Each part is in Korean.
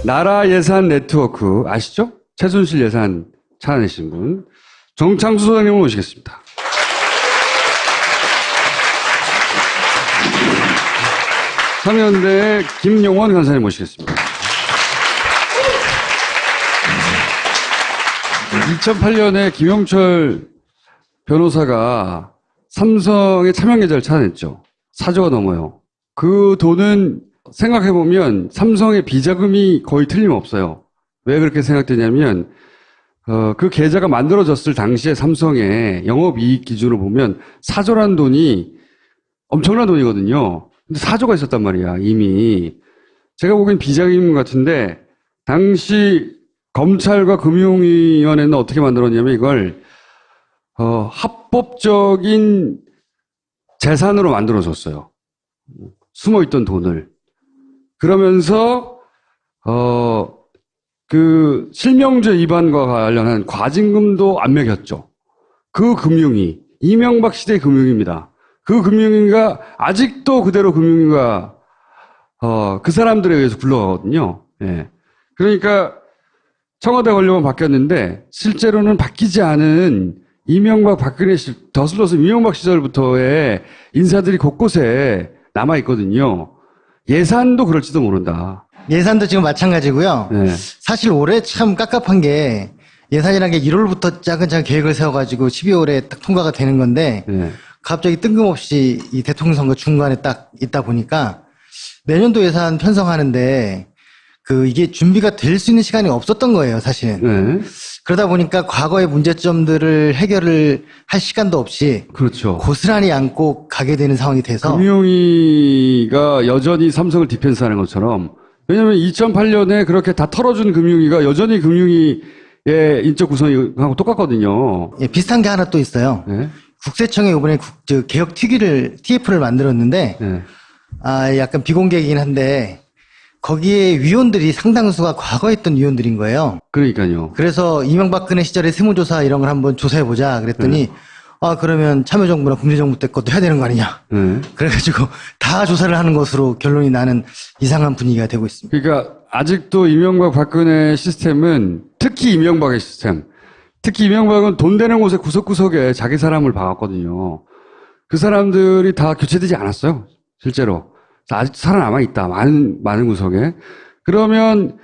나라 예산 네트워크 아시죠? 최순실 예산 찾아내신 분 정창수 소장님을 모시겠습니다. 삼연대 김용원 간사님 모시겠습니다. 2008년에 김영철 변호사가 삼성의 차명 계좌를 찾아냈죠. 4조가 넘어요. 그 돈은 생각해보면 삼성의 비자금이 거의 틀림없어요. 왜 그렇게 생각되냐면 그 계좌가 만들어졌을 당시에 삼성의 영업이익 기준으로 보면 4조라는 돈이 엄청난 돈이거든요. 근데 4조가 있었단 말이야, 이미. 제가 보기엔 비자금 같은데, 당시 검찰과 금융위원회는 어떻게 만들었냐면 이걸, 합법적인 재산으로 만들어줬어요. 숨어있던 돈을. 그러면서, 그 실명제 위반과 관련한 과징금도 안 매겼죠. 그 금융위, 이명박 시대의 금융위입니다. 그 금융위가 아직도 그대로 금융위가 그 사람들에 의해서 굴러가거든요. 예. 그러니까 청와대 권력은 바뀌었는데 실제로는 바뀌지 않은 이명박 박근혜 더슬로서 이명박 시절부터의 인사들이 곳곳에 남아 있거든요. 예산도 그럴지도 모른다. 예산도 지금 마찬가지고요. 네. 사실 올해 참 깝깝한 게 예산이라는 게 1월부터 차근차근 계획을 세워가지고 12월에 딱 통과가 되는 건데 네. 갑자기 뜬금없이 이 대통령 선거 중간에 딱 있다 보니까 내년도 예산 편성하는데 이게 준비가 될 수 있는 시간이 없었던 거예요, 사실은. 네. 그러다 보니까 과거의 문제점들을 해결을 할 시간도 없이 그렇죠. 고스란히 안고 가게 되는 상황이 돼서 금융위가 여전히 삼성을 디펜스하는 것처럼 왜냐하면 2008년에 그렇게 다 털어준 금융위가 여전히 금융위의 인적 구성하고 똑같거든요. 예, 비슷한 게 하나 또 있어요. 네. 국세청이 이번에 개혁 TF를 만들었는데 네. 약간 비공개이긴 한데 거기에 위원들이 상당수가 과거에 있던 위원들인 거예요. 그러니까요. 그래서 이명박근혜 시절에 세무조사 이런 걸 한번 조사해보자 그랬더니 그러면 참여정부나 국민정부 때 것도 해야 되는 거 아니냐. 그래가지고 다 조사를 하는 것으로 결론이 나는 이상한 분위기가 되고 있습니다. 그러니까 아직도 이명박 박근혜 시스템은 특히 이명박의 시스템 특히 이명박은 돈 되는 곳에 구석구석에 자기 사람을 박았거든요. 그 사람들이 다 교체되지 않았어요. 실제로. 아직도 살아남아 있다. 많은 구석에. 그러면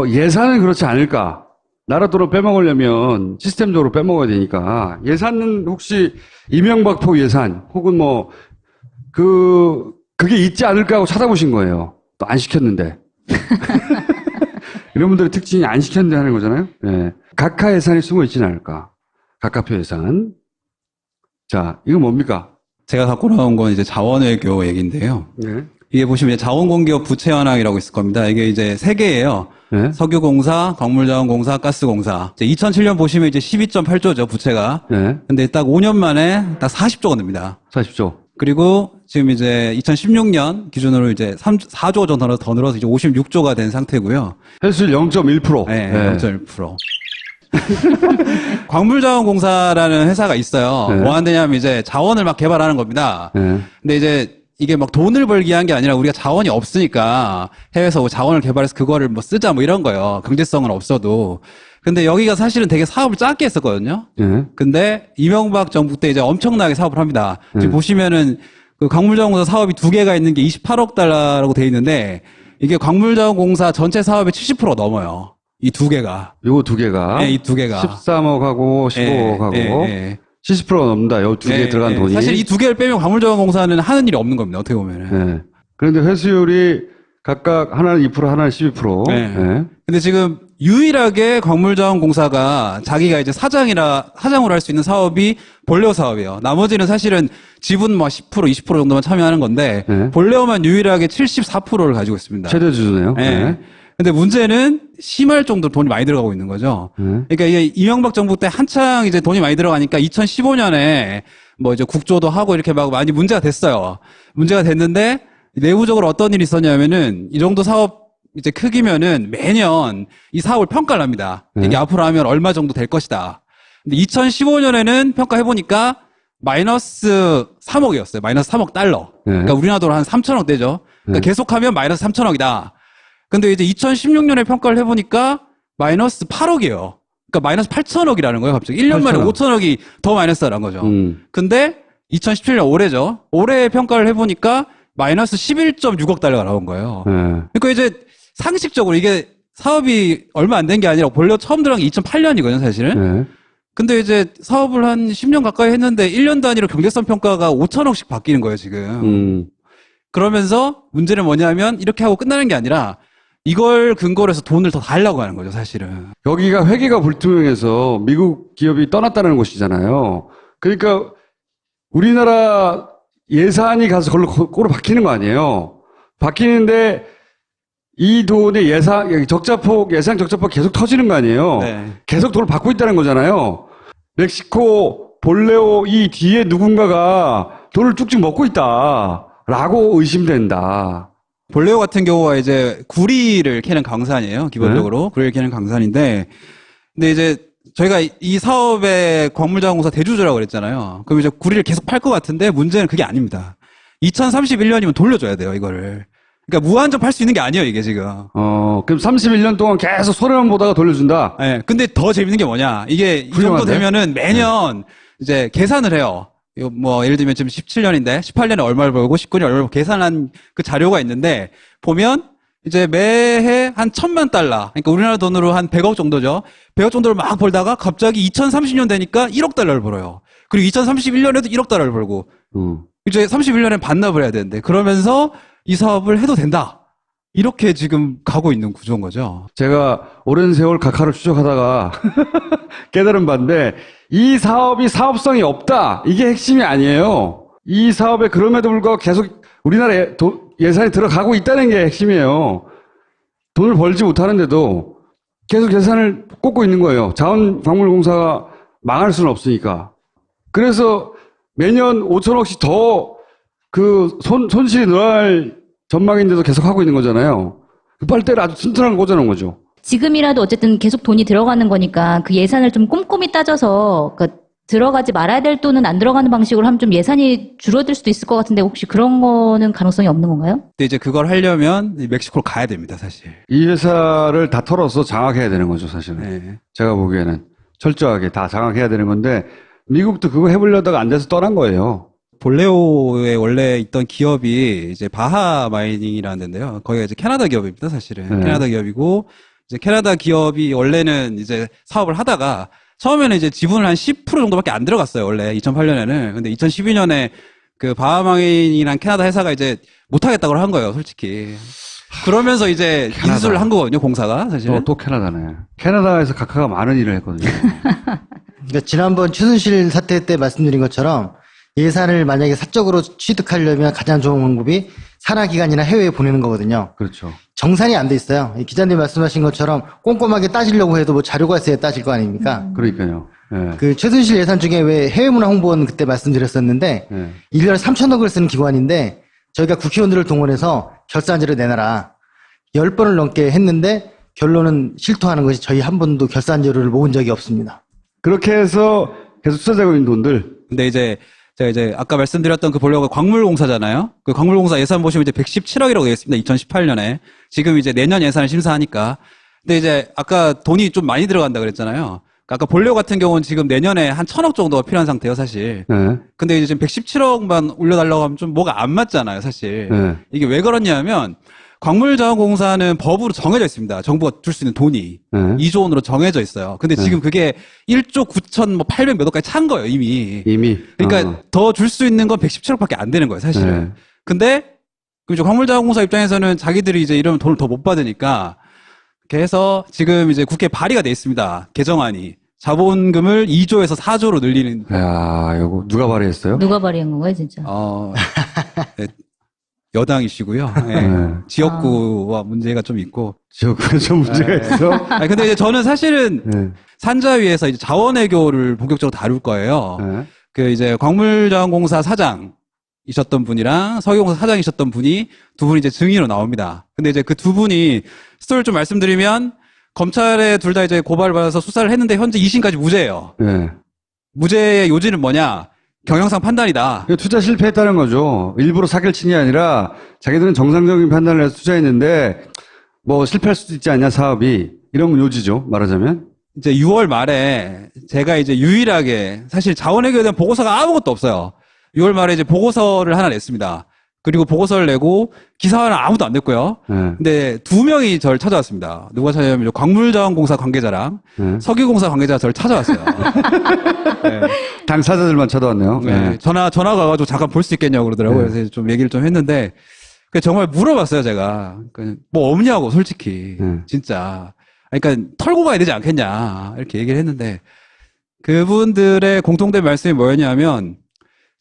예산은 그렇지 않을까? 나라 돈을 빼먹으려면 시스템적으로 빼먹어야 되니까 예산은 혹시 이명박포 예산 혹은 그게 있지 않을까 하고 찾아보신 거예요. 또 안 시켰는데. 이런 분들의 특징이 안 시켰는데 하는 거잖아요. 네. 각하 예산이 숨어 있지는 않을까. 각하표 예산. 자, 이거 뭡니까? 제가 갖고 나온 건 이제 자원외교 얘기인데요. 네. 이게 보시면 자원공기업 부채 현황이라고 있을 겁니다. 이게 이제 세 개예요. 네. 석유공사, 광물자원공사, 가스공사. 2007년 보시면 이제 12.8조죠, 부채가. 네. 근데 딱 5년 만에 딱 40조가 됩니다. 40조. 그리고 지금 이제 2016년 기준으로 이제 4조 정도 더 늘어서 이제 56조가 된 상태고요. 횟수율 0.1%. 네, 네. 0.1%. 광물자원공사라는 회사가 있어요. 네. 뭐 한대냐면 이제 자원을 막 개발하는 겁니다. 네. 근데 이제 이게 막 돈을 벌기 위한 게 아니라 우리가 자원이 없으니까 해외에서 자원을 개발해서 그거를 쓰자 이런 거예요. 경제성은 없어도. 근데 여기가 사실은 되게 사업을 작게 했었거든요. 네. 근데 이명박 정부 때 이제 엄청나게 사업을 합니다. 지금 보시면은 그 광물자원공사 사업이 2개가 있는 게 28억 달러라고 돼 있는데 이게 광물자원공사 전체 사업의 70%가 넘어요. 이 2개가. 요거 2개가. 네, 이 2개가. 13억하고 15억하고 70%가 넘는다. 요 2개에 들어간 돈이. 사실 이 2개를 빼면 광물자원공사는 하는 일이 없는 겁니다. 어떻게 보면은. 네. 그런데 회수율이 각각 하나는 2%, 하나는 12%. 네. 네. 근데 지금 유일하게 광물자원공사가 자기가 이제 사장으로 할 수 있는 사업이 본래어 사업이에요. 나머지는 사실은 지분 10%, 20% 정도만 참여하는 건데 네. 본래어만 유일하게 74%를 가지고 있습니다. 최대 주주네요. 네. 네. 근데 문제는 심할 정도로 돈이 많이 들어가고 있는 거죠. 그러니까 이게 이명박 정부 때 한창 이제 돈이 많이 들어가니까 2015년에 이제 국조도 하고 이렇게 막 많이 문제가 됐어요. 문제가 됐는데 내부적으로 어떤 일이 있었냐면은 이 정도 사업 이제 크기면은 매년 이 사업을 평가를 합니다. 이게 앞으로 하면 얼마 정도 될 것이다. 근데 2015년에는 평가해보니까 마이너스 3억이었어요. 마이너스 3억 달러. 그러니까 우리나라 돈으로 한 3천억 되죠. 그러니까 계속하면 마이너스 3천억이다. 근데 이제 2016년에 평가를 해보니까 마이너스 8억이에요. 그러니까 마이너스 8천억이라는 거예요, 갑자기. 1년 만에 5천억이 더 마이너스라는 거죠. 근데 2017년 올해죠. 올해 평가를 해보니까 마이너스 11.6억 달러가 나온 거예요. 그러니까 이제 상식적으로 이게 사업이 얼마 안 된 게 아니라 본래 처음 들어간 게 2008년이거든요, 사실은. 근데 이제 사업을 한 10년 가까이 했는데 1년 단위로 경제성 평가가 5천억씩 바뀌는 거예요, 지금. 그러면서 문제는 뭐냐면 이렇게 하고 끝나는 게 아니라 이걸 근거로 해서 돈을 더 달라고 하는 거죠, 사실은. 여기가 회계가 불투명해서 미국 기업이 떠났다는 곳이잖아요. 그러니까 우리나라 예산이 가서 그걸로 꼬로 박히는 거 아니에요. 박히는데 이 돈의 예상 적자폭 계속 터지는 거 아니에요. 네. 계속 돈을 받고 있다는 거잖아요. 멕시코, 볼레오 이 뒤에 누군가가 돈을 쭉쭉 먹고 있다라고 의심된다. 볼레오 같은 경우가 이제 구리를 캐는 강산이에요, 기본적으로. 구리를 캐는 강산인데, 근데 이제 저희가 이 사업의 광물자원공사 대주주라고 그랬잖아요. 그럼 이제 구리를 계속 팔 것 같은데 문제는 그게 아닙니다. 2031년이면 돌려줘야 돼요, 이거를. 그러니까 무한정 팔 수 있는 게 아니에요, 이게 지금. 그럼 31년 동안 계속 손해만 보다가 돌려준다? 네, 근데 더 재밌는 게 뭐냐. 이게 이 정도 훌륭한데? 되면은 매년 이제 계산을 해요. 이거 뭐 예를 들면 지금 17년인데 18년에 얼마를 벌고 19년에 얼마를 벌고 계산한 그 자료가 있는데 보면 이제 매해 한 1,000만 달러. 그러니까 우리나라 돈으로 한 100억 정도죠. 100억 정도를 막 벌다가 갑자기 2030년 되니까 1억 달러를 벌어요. 그리고 2031년에도 1억 달러를 벌고 이제 31년에 반납을 해야 되는데 그러면서 이 사업을 해도 된다. 이렇게 지금 가고 있는 구조인 거죠. 제가 오랜 세월 각하를 추적하다가 깨달은 바인데 이 사업이 사업성이 없다. 이게 핵심이 아니에요. 이 사업에 그럼에도 불구하고 계속 우리나라에 예산이 들어가고 있다는 게 핵심이에요. 돈을 벌지 못하는데도 계속 예산을 꽂고 있는 거예요. 자원광물공사가 망할 수는 없으니까. 그래서 매년 5천억씩 더 그 손실이 늘어날 전망인데도 계속 하고 있는 거잖아요. 그 빨대를 아주 튼튼하게 꽂아놓은 거죠. 지금이라도 어쨌든 계속 돈이 들어가는 거니까 그 예산을 좀 꼼꼼히 따져서 그 들어가지 말아야 될 돈은 안 들어가는 방식으로 하면 좀 예산이 줄어들 수도 있을 것 같은데 혹시 그런 거는 가능성이 없는 건가요? 근데 이제 그걸 하려면 멕시코로 가야 됩니다, 사실. 이 회사를 다 털어서 장악해야 되는 거죠, 사실은. 네. 제가 보기에는 철저하게 다 장악해야 되는 건데 미국도 그거 해보려다가 안 돼서 떠난 거예요. 볼레오에 원래 있던 기업이 이제 바하 마이닝이라는 데인데요. 거기가 이제 캐나다 기업입니다, 사실은. 네. 캐나다 기업이고, 이제 캐나다 기업이 원래는 이제 사업을 하다가, 처음에는 이제 지분을 한 10% 정도밖에 안 들어갔어요, 원래. 2008년에는. 근데 2012년에 그 바하 마이닝이란 캐나다 회사가 이제 못하겠다고 한 거예요, 솔직히. 그러면서 이제 캐나다. 인수를 한 거거든요, 공사가, 사실은. 또 캐나다네. 캐나다에서 각하가 많은 일을 했거든요. 그러니까 지난번 최순실 사태 때 말씀드린 것처럼 예산을 만약에 사적으로 취득하려면 가장 좋은 방법이 산하기관이나 해외에 보내는 거거든요. 그렇죠. 정산이 안 돼 있어요. 이 기자님 말씀하신 것처럼 꼼꼼하게 따지려고 해도 뭐 자료가 있어야 따질 거 아닙니까? 그러니까요. 예. 그 최순실 예산 중에 왜 해외문화홍보원 그때 말씀드렸었는데 예. 1년에 3천억을 쓰는 기관인데 저희가 국회의원들을 동원해서 결산지를 내놔라. 10번을 넘게 했는데 결론은 실토하는 것이 저희 한 번도 결산자료를 모은 적이 없습니다. 그렇게 해서 계속 투자되고 있는 돈들. 근데 이제 제가 이제 아까 말씀드렸던 그 볼레오가 광물공사잖아요. 그 광물공사 예산 보시면 이제 117억이라고 되어 있습니다. 2018년에. 지금 이제 내년 예산을 심사하니까. 근데 이제 아까 돈이 좀 많이 들어간다 그랬잖아요. 아까 볼레오 같은 경우는 지금 내년에 한 1,000억 정도가 필요한 상태예요, 사실. 예. 근데 이제 지금 117억만 올려달라고 하면 좀 뭐가 안 맞잖아요, 사실. 네. 이게 왜 그렇냐면 광물자원공사는 법으로 정해져 있습니다. 정부가 줄 수 있는 돈이. 네. 2조 원으로 정해져 있어요. 근데 지금 그게 1조 9천 뭐 800 몇 억까지 찬 거예요, 이미. 이미. 그러니까 더 줄 수 있는 건 117억밖에 안 되는 거예요, 사실은. 네. 근데 그 이제 광물자원공사 입장에서는 자기들이 이제 이러면 돈을 더 못 받으니까 이렇게 해서 지금 이제 국회 발의가 돼 있습니다. 개정안이. 자본금을 2조에서 4조로 늘리는. 야, 이거 누가 발의했어요? 누가 발의한 건가요, 진짜? 네, 여당이시고요. 네. 네. 지역구와 문제가 좀 있고. 지역구에 좀 문제가 있어? 아니, 근데 이제 저는 사실은 네. 산자위에서 이제 자원외교를 본격적으로 다룰 거예요. 네. 그 이제 광물자원공사 사장이셨던 분이랑 석유공사 사장이셨던 분이 두 분이 이제 증인으로 나옵니다. 근데 이제 그 두 분이 스토리를 좀 말씀드리면 검찰에 둘 다 이제 고발을 받아서 수사를 했는데 현재 2심까지 무죄예요. 네. 무죄의 요지는 뭐냐? 경영상 판단이다. 이거 투자 실패했다는 거죠. 일부러 사기를 친 게 아니라 자기들은 정상적인 판단을 해서 투자했는데 뭐 실패할 수도 있지 않냐, 사업이. 이런 요지죠, 말하자면. 이제 6월 말에 제가 이제 유일하게 사실 자원외교에 대한 보고서가 아무것도 없어요. 6월 말에 이제 보고서를 하나 냈습니다. 그리고 보고서를 내고 기사화는 아무도 안 냈고요. 네. 근데 2명이 저를 찾아왔습니다. 누가 찾아왔냐면 광물자원공사 관계자랑 네. 석유공사 관계자가 저를 찾아왔어요. 네. 당사자들만 찾아왔네요. 네. 네. 전화 가가지고 잠깐 볼 수 있겠냐고 그러더라고요. 네. 그래서 좀 얘기를 좀 했는데 정말 물어봤어요, 제가. 뭐 없냐고, 솔직히. 네. 진짜. 그러니까 털고 가야 되지 않겠냐. 이렇게 얘기를 했는데 그분들의 공통된 말씀이 뭐였냐면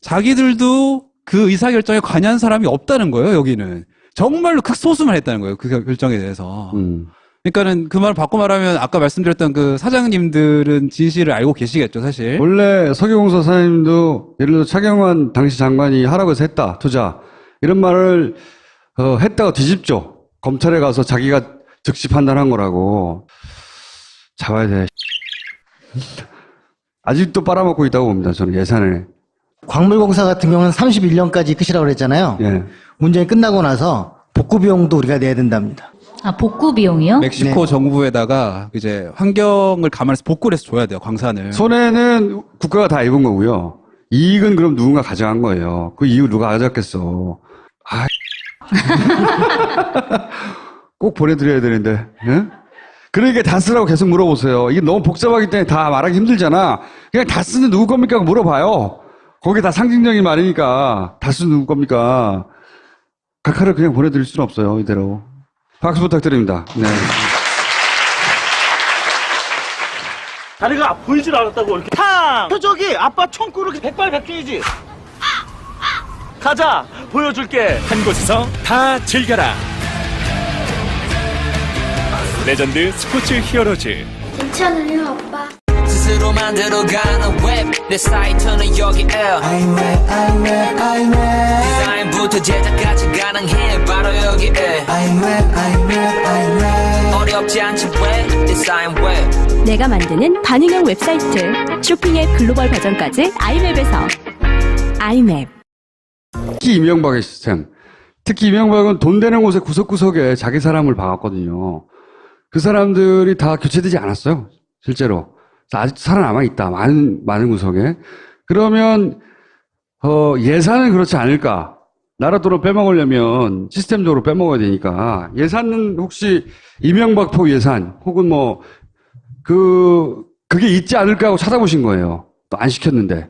자기들도 그 의사결정에 관여한 사람이 없다는 거예요, 여기는. 정말로 극소수만 했다는 거예요, 그 결정에 대해서. 그러니까는 그 말을 바꿔 말하면 아까 말씀드렸던 그 사장님들은 진실을 알고 계시겠죠, 사실. 원래 석유공사 사장님도 예를 들어 차경환 당시 장관이 하라고 해서 했다, 투자. 이런 말을 했다가 뒤집죠. 검찰에 가서 자기가 즉시 판단한 거라고. 잡아야 돼. 아직도 빨아먹고 있다고 봅니다, 저는 예산을. 광물공사 같은 경우는 31년까지 끝이라고 그랬잖아요. 예. 문제는 끝나고 나서 복구 비용도 우리가 내야 된답니다. 아, 복구 비용이요? 멕시코 네. 정부에다가 이제 환경을 감안해서 복구를 해서 줘야 돼요, 광산을. 손해는 국가가 다 입은 거고요. 이익은 그럼 누군가 가져간 거예요. 그 이익을 누가 가져갔겠어. 아, 꼭 보내드려야 되는데. 예? 그러니까 다 쓰라고 계속 물어보세요. 이게 너무 복잡하기 때문에 다 말하기 힘들잖아. 그냥 다 쓰는 누구 겁니까? 물어봐요. 거기 다 상징적인 말이니까 다 쓰는 누구 겁니까? 각하를 그냥 보내드릴 수는 없어요. 이대로. 박수 부탁드립니다. 네. 다리가 보이질 않았다고 이렇게 탕! 저기 아빠 총구를 백발백중이지. 가자 보여줄게. 한 곳에서 다 즐겨라. 레전드 스포츠 히어로즈. 괜찮아요, 아빠. 스스로 만들어가는 웹 내 사이트는 여기에 디자인부터 제작까지 가능해 바로 여기에 어렵지 않지 웹 디자인 웹 내가 만드는 반응형 웹사이트. 쇼핑의 글로벌 버전까지 아이맵에서. 아이맵. 특히 이명박의 시스템. 특히 이명박은 돈 되는 곳에 구석구석에 자기 사람을 박았거든요. 그 사람들이 다 교체되지 않았어요. 실제로. 아직 살아남아 있다. 많은 구석에. 그러면, 예산은 그렇지 않을까. 나라 돈을 빼먹으려면 시스템적으로 빼먹어야 되니까. 예산은 혹시 이명박포 예산, 혹은 그게 있지 않을까 하고 찾아보신 거예요. 또 안 시켰는데.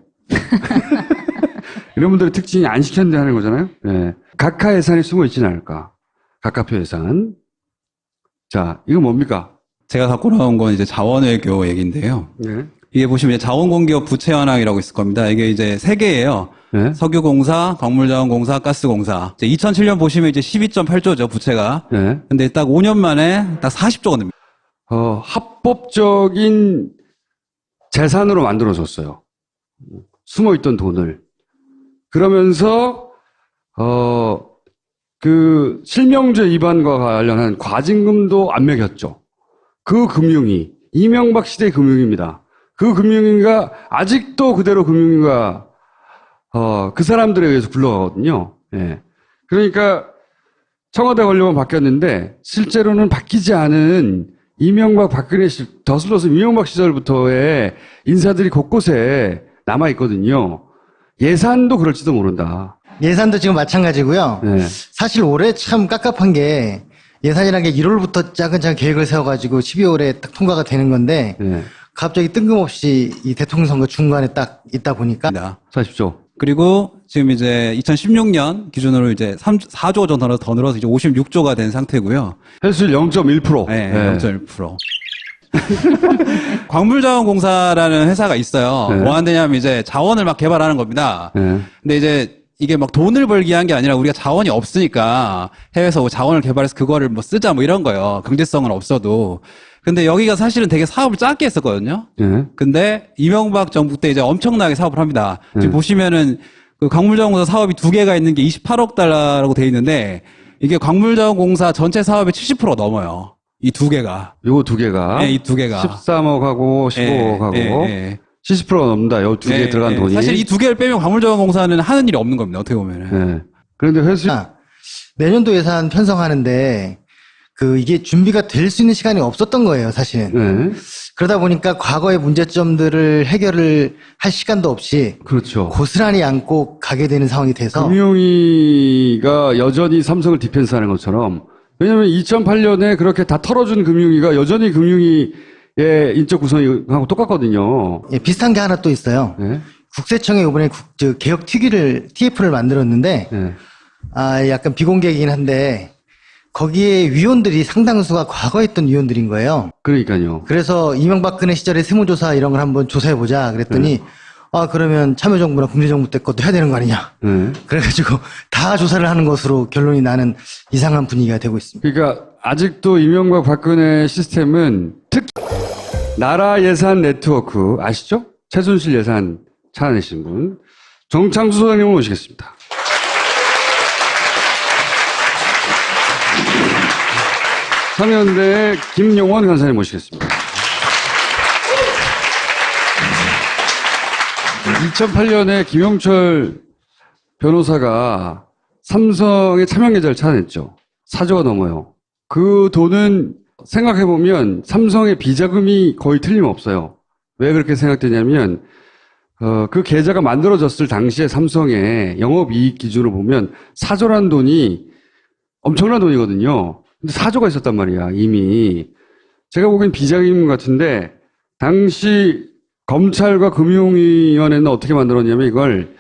이런 분들의 특징이 안 시켰는데 하는 거잖아요. 예. 각하 예산이 숨어 있지는 않을까. 각하표 예산. 자, 이거 뭡니까? 제가 갖고 나온 건 이제 자원외교 얘기인데요. 네. 이게 보시면 이제 자원공기업 부채 현황이라고 있을 겁니다. 이게 이제 세 개예요. 네. 석유공사, 광물자원공사, 가스공사. 이제 2007년 보시면 이제 12.8조죠, 부채가. 네. 근데 딱 5년 만에 딱 40조가 됩니다. 합법적인 재산으로 만들어줬어요. 숨어있던 돈을. 그러면서, 그 실명제 위반과 관련한 과징금도 안 매겼죠. 그 금융위, 이명박 시대 금융위입니다. 그 금융위가 아직도 그대로 금융위가 그 사람들에 의해서 굴러가거든요. 예. 그러니까 청와대 권력은 바뀌었는데 실제로는 바뀌지 않은 이명박 박근혜 더슬러서 이명박 시절부터의 인사들이 곳곳에 남아 있거든요. 예산도 그럴지도 모른다. 예산도 지금 마찬가지고요. 네. 사실 올해 참 깝깝한 게 예산이라는 게 1월부터 차근차근 계획을 세워가지고 12월에 딱 통과가 되는 건데 네. 갑자기 뜬금없이 이 대통령 선거 중간에 딱 있다 보니까 사십시오. 그리고 지금 이제 2016년 기준으로 이제 4조 더 늘어서 이제 56조가 된 상태고요. 횟수율 0.1%. 네, 0.1%. 광물자원공사라는 회사가 있어요. 네. 뭐 한대냐면 이제 자원을 막 개발하는 겁니다. 네. 근데 이제 이게 막 돈을 벌기 위한 게 아니라 우리가 자원이 없으니까 해외에서 자원을 개발해서 그거를 뭐 쓰자 뭐 이런 거예요. 경제성은 없어도. 근데 여기가 사실은 되게 사업을 작게 했었거든요. 네. 근데 이명박 정부 때 이제 엄청나게 사업을 합니다. 지금 네. 보시면은 그 광물자원공사 사업이 2개가 있는 게 28억 달러라고 돼 있는데 이게 광물자원공사 전체 사업의 70% 넘어요. 이 2개가. 요거 2개가. 네, 이 2개가. 13억하고 15억하고. 70%가 넘는다. 요 2개에 들어간 돈이. 사실 이 2개를 빼면 광물자원공사는 하는 일이 없는 겁니다. 어떻게 보면은. 네. 그런데 횟수 내년도 예산 편성하는데 이게 준비가 될 수 있는 시간이 없었던 거예요, 사실은. 네. 그러다 보니까 과거의 문제점들을 해결을 할 시간도 없이 그렇죠. 고스란히 안고 가게 되는 상황이 돼서 금융위가 여전히 삼성을 디펜스하는 것처럼, 왜냐하면 2008년에 그렇게 다 털어준 금융위가 여전히 금융위의 인적 구성하고 똑같거든요. 예, 비슷한 게 하나 또 있어요. 네. 국세청에 이번에 개혁 TF를 만들었는데 네. 약간 비공개이긴 한데 거기에 위원들이 상당수가 과거에 있던 위원들인 거예요. 그러니까요. 그래서 이명박근혜 시절에 세무조사 이런 걸 한번 조사해보자 그랬더니 그러면 참여정부나 국민정부 때 것도 해야 되는 거 아니냐. 그래가지고 다 조사를 하는 것으로 결론이 나는 이상한 분위기가 되고 있습니다. 그러니까 아직도 이명박 박근혜 시스템은 특히 나라 예산 네트워크 아시죠? 최순실 예산 찾아내신 분 정창수 소장님을 모시겠습니다. 삼연대 김용원 간사님 모시겠습니다. 2008년에 김영철 변호사가 삼성의 차명 계좌를 찾아냈죠. 4조가 넘어요. 그 돈은 생각해보면 삼성의 비자금이 거의 틀림없어요. 왜 그렇게 생각되냐면 그 계좌가 만들어졌을 당시에 삼성의 영업이익 기준으로 보면 4조라는 돈이 엄청난 돈이거든요. 근데 4조가 있었단 말이야, 이미. 제가 보기엔 비자금 같은데, 당시 검찰과 금융위원회는 어떻게 만들었냐면 이걸